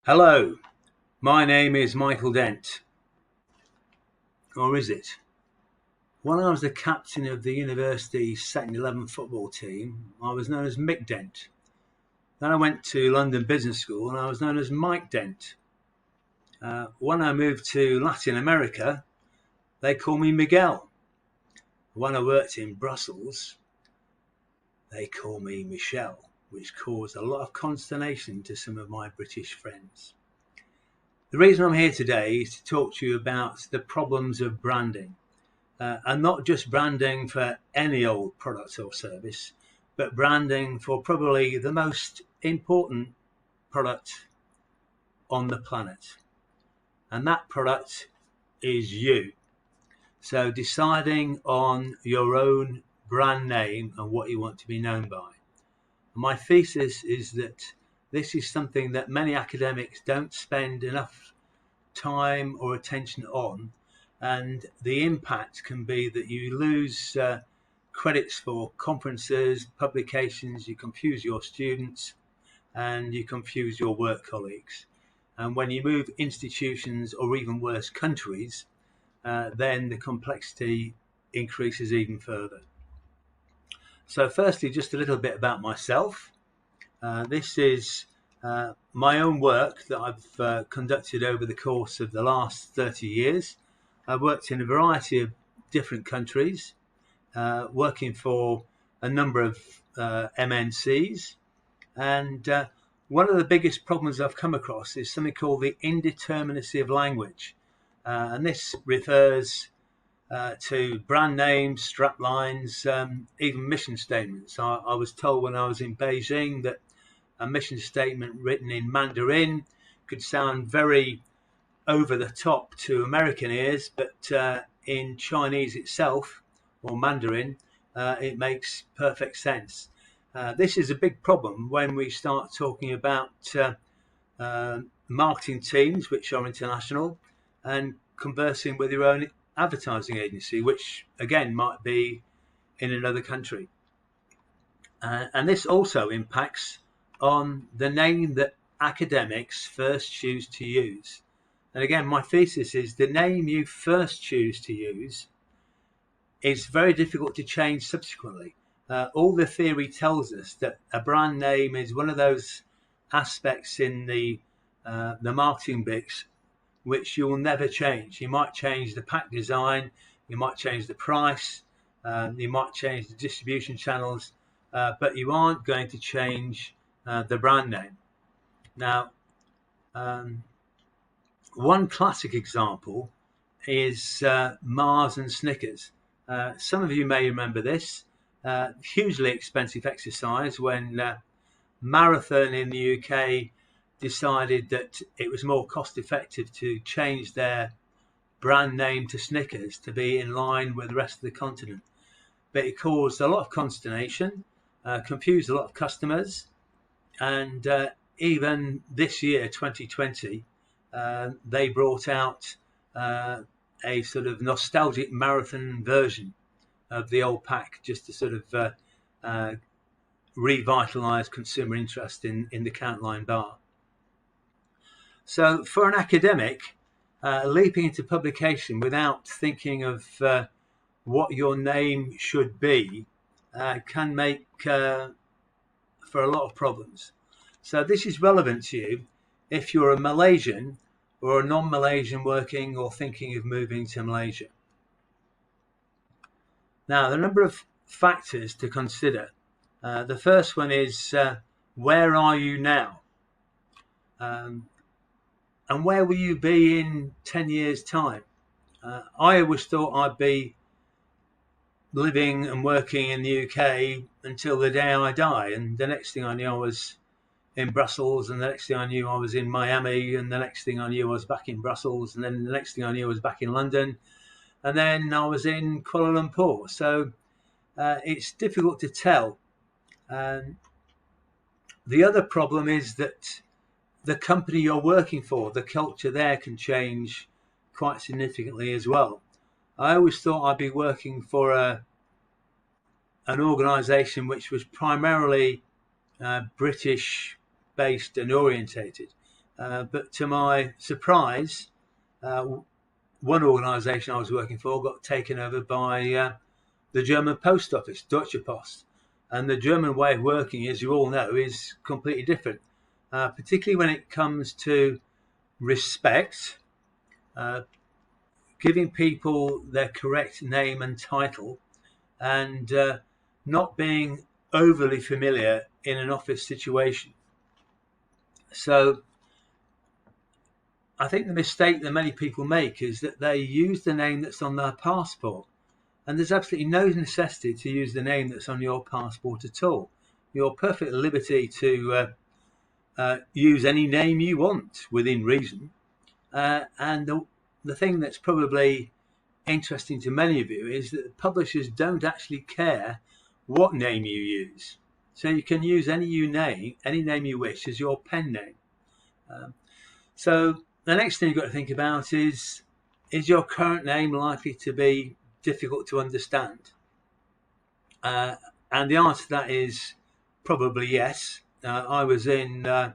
Hello, my name is Michael Dent. Or is it? When I was the captain of the university second 11 football team, I was known as Mick Dent. Then I went to London Business School and I was known as Mike Dent. When I moved to Latin America, they call me Miguel. When I worked in Brussels, they call me Michel, which caused a lot of consternation to some of my British friends. The reason I'm here today is to talk to you about the problems of branding. And not just branding for any old product or service, but branding for probably the most important product on the planet. And that product is you. So deciding on your own brand name and what you want to be known by. My thesis is that this is something that many academics don't spend enough time or attention on, and the impact can be that you lose credits for conferences, publications, you confuse your students, and you confuse your work colleagues. And when you move institutions or even worse countries, then the complexity increases even further. So firstly, just a little bit about myself. This is my own work that I've conducted over the course of the last 30 years. I've worked in a variety of different countries, working for a number of MNCs. And one of the biggest problems I've come across is something called the indeterminacy of language. And this refers to brand names, strap lines, even mission statements. I was told when I was in Beijing that a mission statement written in Mandarin could sound very over the top to American ears, but in Chinese itself, or Mandarin, it makes perfect sense. This is a big problem when we start talking about marketing teams which are international and conversing with your own advertising agency, which again might be in another country. And this also impacts on the name that academics first choose to use. And again, my thesis is the name you first choose to use is very difficult to change subsequently. All the theory tells us that a brand name is one of those aspects in the marketing mix which you will never change. You might change the pack design, you might change the price, you might change the distribution channels, but you aren't going to change the brand name. Now, one classic example is Mars and Snickers. Some of you may remember this. Hugely expensive exercise when Marathon in the UK decided that it was more cost effective to change their brand name to Snickers to be in line with the rest of the continent. But it caused a lot of consternation, confused a lot of customers, and even this year, 2020, they brought out a sort of nostalgic marathon version of the old pack just to sort of revitalise consumer interest in the Countline bar. So for an academic, leaping into publication without thinking of what your name should be can make for a lot of problems. So this is relevant to you if you're a Malaysian or a non-Malaysian working or thinking of moving to Malaysia. Now, there are a number of factors to consider. The first one is where are you now? And where will you be in 10 years' time? I always thought I'd be living and working in the UK until the day I die. And the next thing I knew, I was in Brussels, and the next thing I knew, I was in Miami, and the next thing I knew, I was back in Brussels, and then the next thing I knew, I was back in London, and then I was in Kuala Lumpur. So it's difficult to tell. The other problem is that the company you're working for, the culture there can change quite significantly as well. I always thought I'd be working for an organisation which was primarily British based and orientated, But to my surprise, one organisation I was working for got taken over by the German post office, Deutsche Post. And the German way of working, as you all know, is completely different, particularly when it comes to respect, giving people their correct name and title, and not being overly familiar in an office situation. So I think the mistake that many people make is that they use the name that's on their passport, and there's absolutely no necessity to use the name that's on your passport at all. You're perfectly at liberty to use any name you want within reason. And the thing that's probably interesting to many of you is that the publishers don't actually care what name you use. So you can use any name you wish as your pen name. So the next thing you've got to think about is your current name likely to be difficult to understand? And the answer to that is probably yes. I was in a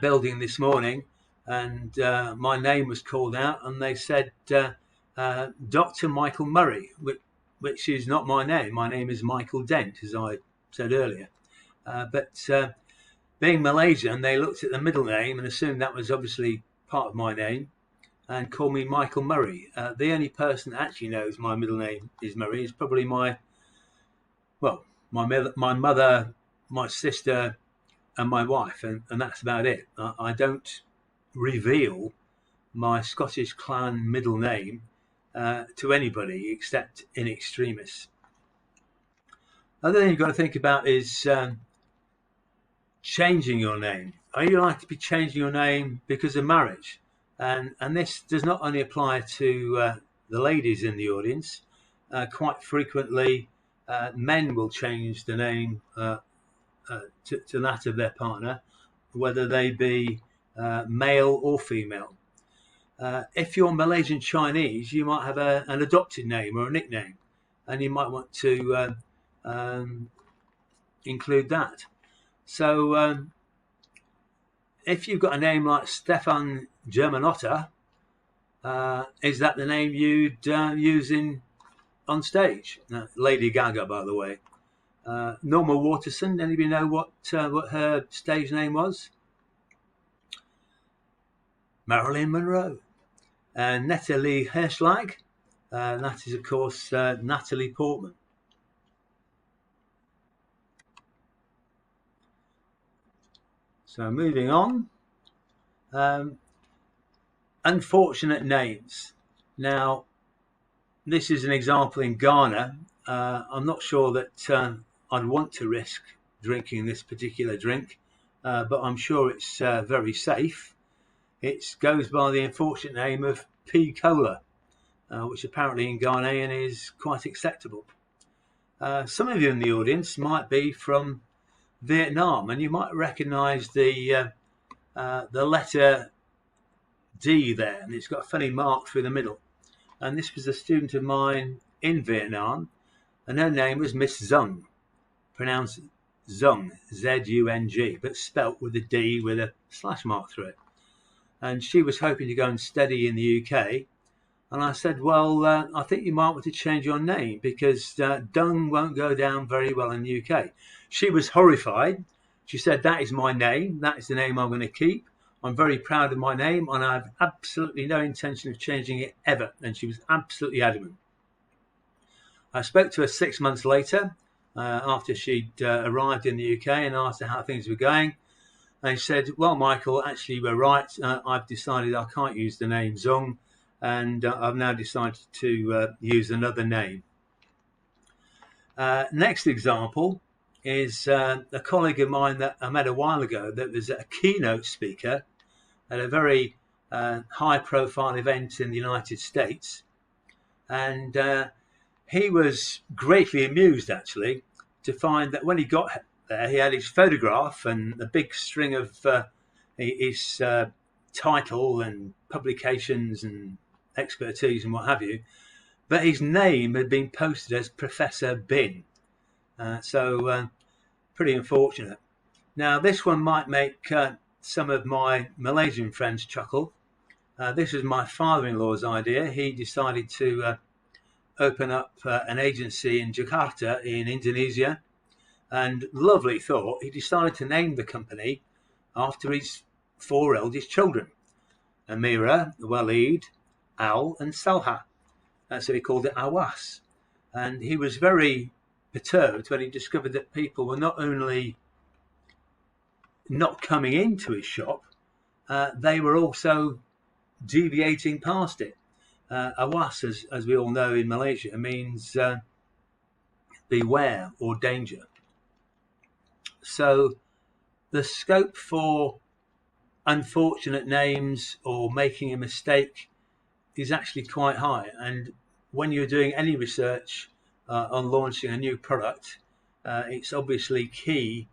building this morning, and my name was called out, and they said Dr. Michael Murray, which is not my name. My name is Michael Dent, as I said earlier. But being Malaysian, they looked at the middle name and assumed that was obviously part of my name and called me Michael Murray. The only person that actually knows my middle name is Murray is probably my mother, my sister, and my wife, and that's about it. I don't reveal my Scottish clan middle name to anybody except in extremis. Other thing you've got to think about is changing your name. Are you likely to be changing your name because of marriage? And this does not only apply to the ladies in the audience. Quite frequently, men will change the name to that of their partner, whether they be male or female. If you're Malaysian Chinese, you might have an adopted name or a nickname, and you might want to include that. So if you've got a name like Stefan Germanotta, is that the name you'd use on stage? Lady Gaga, by the way. Norma Waterson, anybody know what her stage name was? Marilyn Monroe. Natalie Hirschlag, that is of course Natalie Portman. So moving on, unfortunate names. Now, this is an example in Ghana. I'm not sure that I'd want to risk drinking this particular drink, but I'm sure it's very safe. It goes by the unfortunate name of P. Cola, which apparently in Ghanaian is quite acceptable. Some of you in the audience might be from Vietnam, and you might recognise the letter D there, and it's got a funny mark through the middle. And this was a student of mine in Vietnam, and her name was Miss Zung, pronounced Zung, Z-U-N-G, but spelt with a D with a slash mark through it. And she was hoping to go and study in the UK. And I said, well, I think you might want to change your name because Dung won't go down very well in the UK. She was horrified. She said, that is my name. That is the name I'm going to keep. I'm very proud of my name, and I have absolutely no intention of changing it ever. And she was absolutely adamant. I spoke to her 6 months later, after she'd arrived in the UK, and asked her how things were going. And she said, well, Michael, actually, we're right. I've decided I can't use the name Zung, and I've now decided to use another name. Next example is a colleague of mine that I met a while ago that was a keynote speaker at a very high-profile event in the United States. And he was greatly amused, actually, to find that when he got there, he had his photograph and a big string of his title and publications and expertise and what have you, but his name had been posted as Professor Bin. So pretty unfortunate. Now, this one might make some of my Malaysian friends chuckle. This was my father-in-law's idea. He decided to open up an agency in Jakarta in Indonesia, and lovely thought, he decided to name the company after his 4 eldest children, Amira, Walid, Al and Salha. So he called it Awas. And he was very perturbed when he discovered that people were not only not coming into his shop, they were also deviating past it. Awas, as we all know in Malaysia, means beware or danger. So the scope for unfortunate names or making a mistake is actually quite high. And when you're doing any research on launching a new product, it's obviously key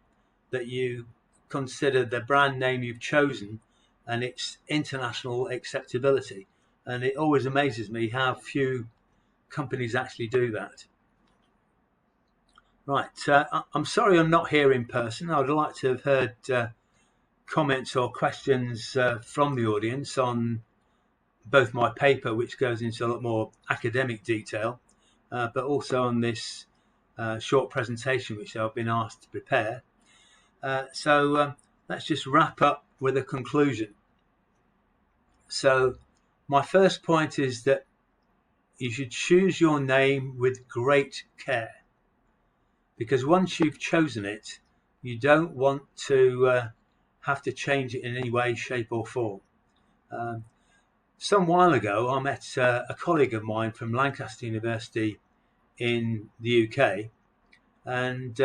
that you consider the brand name you've chosen and its international acceptability. And it always amazes me how few companies actually do that. Right, I'm sorry I'm not here in person. I would like to have heard comments or questions from the audience on both my paper, which goes into a lot more academic detail, but also on this short presentation which I've been asked to prepare. So let's just wrap up with a conclusion. So my first point is that you should choose your name with great care, because once you've chosen it, you don't want to have to change it in any way, shape or form. Some while ago, I met a colleague of mine from Lancaster University in the UK, and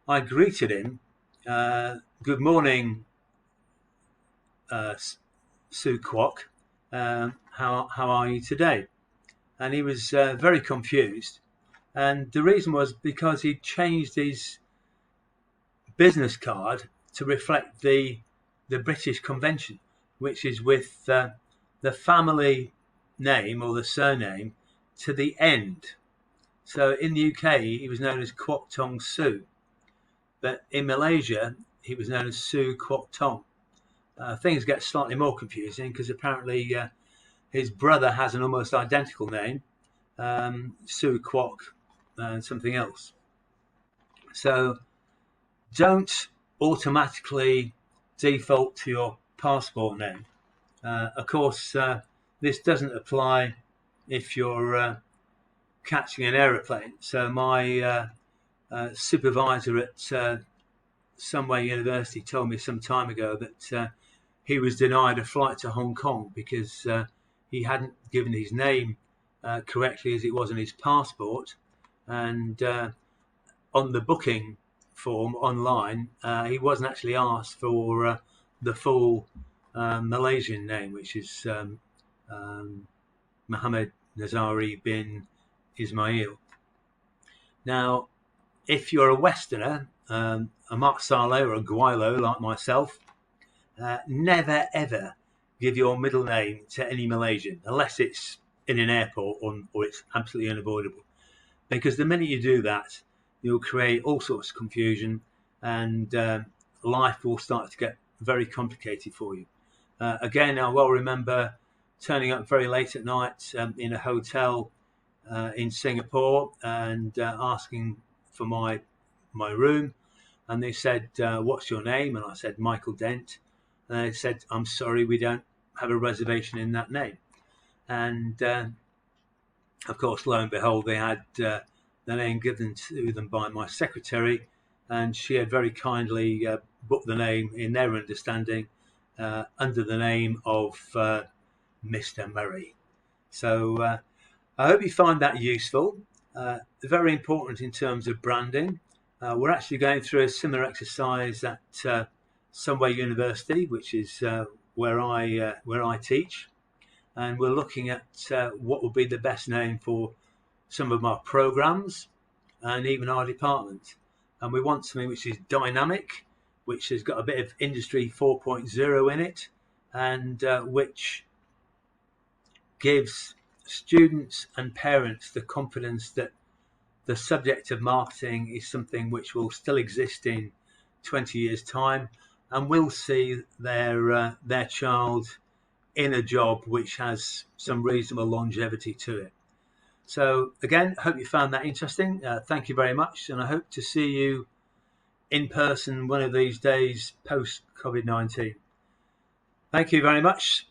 I greeted him, good morning, Sue Kwok, how are you today? And he was very confused. And the reason was because he'd changed his business card to reflect the British convention, which is with the family name or the surname to the end. So in the UK, he was known as Kwok Tong Sue, but in Malaysia, he was known as Sue Kwok Tong. Things get slightly more confusing because apparently his brother has an almost identical name, Sue Kwok and something else. So don't automatically default to your passport name. Of course, this doesn't apply if you're catching an aeroplane. So my supervisor at Sunway University told me some time ago that he was denied a flight to Hong Kong because he hadn't given his name correctly as it was on his passport, and on the booking form online he wasn't actually asked for the full Malaysian name, which is Muhammad Nazari bin Ismail. Now, if you're a Westerner, a Marsalo or a Guilo like myself, never ever give your middle name to any Malaysian unless it's in an airport or it's absolutely unavoidable, because the minute you do that, you'll create all sorts of confusion and life will start to get very complicated for you. Again, I well remember turning up very late at night in a hotel in Singapore and asking for my room, and they said, what's your name? And I said, Michael Dent. And they said, I'm sorry, we don't have a reservation in that name. And of course, lo and behold, they had the name given to them by my secretary, and she had very kindly booked the name in their understanding under the name of Mr. Murray. So I hope you find that useful. Very important in terms of branding. We're actually going through a similar exercise at Sunway University, which is where I teach, and we're looking at what would be the best name for some of our programs and even our department. And we want something which is dynamic, which has got a bit of Industry 4.0 in it, and which gives students and parents the confidence that the subject of marketing is something which will still exist in 20 years' time, and will see their child in a job which has some reasonable longevity to it. So again, hope you found that interesting. Thank you very much, and I hope to see you in person one of these days post COVID-19. Thank you very much.